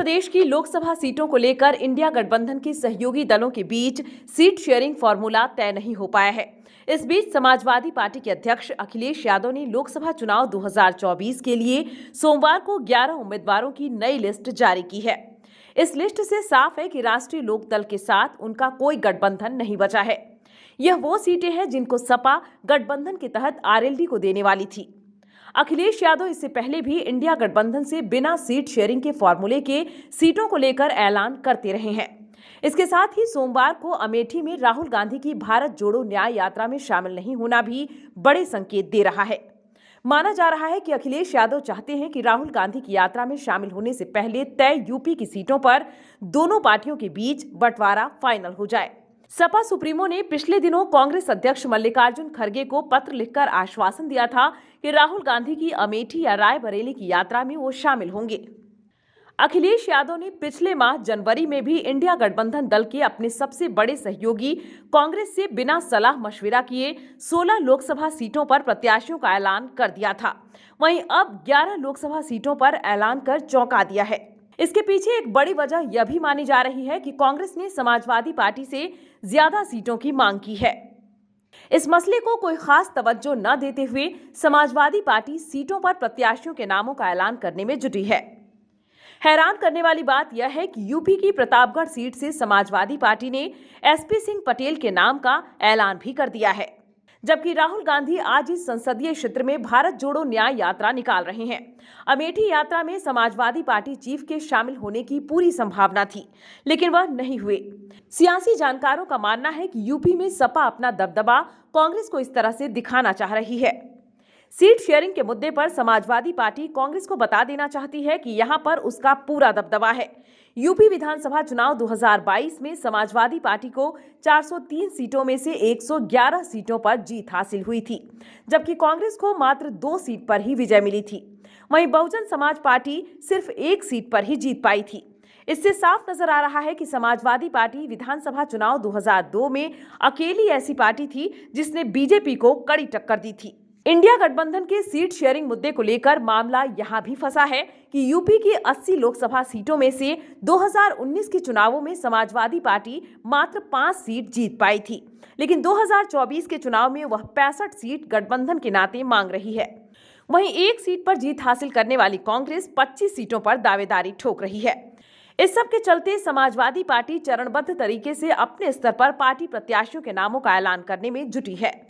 प्रदेश की लोकसभा सीटों को लेकर इंडिया गठबंधन के सहयोगी दलों के बीच सीट शेयरिंग फॉर्मूला तय नहीं हो पाया है। इस बीच समाजवादी पार्टी के अध्यक्ष अखिलेश यादव ने लोकसभा चुनाव 2024 के लिए सोमवार को 11 उम्मीदवारों की नई लिस्ट जारी की है। इस लिस्ट से साफ है कि राष्ट्रीय लोकदल के साथ उनका कोई गठबंधन नहीं बचा है। यह वो सीटें हैं जिनको सपा गठबंधन के तहत आरएलडी को देने वाली थी। अखिलेश यादव इससे पहले भी इंडिया गठबंधन से बिना सीट शेयरिंग के फॉर्मूले के सीटों को लेकर ऐलान करते रहे हैं। इसके साथ ही सोमवार को अमेठी में राहुल गांधी की भारत जोड़ो न्याय यात्रा में शामिल नहीं होना भी बड़े संकेत दे रहा है। माना जा रहा है कि अखिलेश यादव चाहते हैं कि राहुल गांधी की यात्रा में शामिल होने से पहले तय यूपी की सीटों पर दोनों पार्टियों के बीच बंटवारा फाइनल हो जाए। सपा सुप्रीमो ने पिछले दिनों कांग्रेस अध्यक्ष मल्लिकार्जुन खड़गे को पत्र लिखकर आश्वासन दिया था कि राहुल गांधी की अमेठी या रायबरेली की यात्रा में वो शामिल होंगे। अखिलेश यादव ने पिछले माह जनवरी में भी इंडिया गठबंधन दल के अपने सबसे बड़े सहयोगी कांग्रेस से बिना सलाह मशविरा किए 16 लोकसभा सीटों पर प्रत्याशियों का ऐलान कर दिया था। वहीं अब 11 लोकसभा सीटों पर ऐलान कर चौंका दिया है। इसके पीछे एक बड़ी वजह यह भी मानी जा रही है कि कांग्रेस ने समाजवादी पार्टी से ज्यादा सीटों की मांग की है। इस मसले को कोई खास तवज्जो न देते हुए समाजवादी पार्टी सीटों पर प्रत्याशियों के नामों का ऐलान करने में जुटी है। हैरान करने वाली बात यह है कि यूपी की प्रतापगढ़ सीट से समाजवादी पार्टी ने एसपी सिंह पटेल के नाम का ऐलान भी कर दिया है, जबकि राहुल गांधी आज इस संसदीय क्षेत्र में भारत जोड़ो न्याय यात्रा निकाल रहे हैं। अमेठी यात्रा में समाजवादी पार्टी चीफ के शामिल होने की पूरी संभावना थी, लेकिन वह नहीं हुए। सियासी जानकारों का मानना है कि यूपी में सपा अपना दबदबा कांग्रेस को इस तरह से दिखाना चाह रही है। सीट शेयरिंग के मुद्दे पर समाजवादी पार्टी कांग्रेस को बता देना चाहती है कि यहां पर उसका पूरा दबदबा है। यूपी विधानसभा चुनाव 2022 में समाजवादी पार्टी को 403 सीटों में से 111 सीटों पर जीत हासिल हुई थी, जबकि कांग्रेस को मात्र 2 सीट पर ही विजय मिली थी। वहीं बहुजन समाज पार्टी सिर्फ 1 सीट पर ही जीत पाई थी। इससे साफ नजर आ रहा है कि समाजवादी पार्टी विधानसभा चुनाव 2002 में अकेली ऐसी पार्टी थी जिसने बीजेपी को कड़ी टक्कर दी थी। इंडिया गठबंधन के सीट शेयरिंग मुद्दे को लेकर मामला यहां भी फंसा है कि यूपी की 80 लोकसभा सीटों में से 2019 के चुनावों में समाजवादी पार्टी मात्र 5 सीट जीत पाई थी, लेकिन 2024 के चुनाव में वह 65 सीट गठबंधन के नाते मांग रही है। वहीं 1 सीट पर जीत हासिल करने वाली कांग्रेस 25 सीटों पर दावेदारी ठोक रही है। इस सब के चलते समाजवादी पार्टी चरणबद्ध तरीके से अपने स्तर पर पार्टी प्रत्याशियों के नामों का ऐलान करने में जुटी है।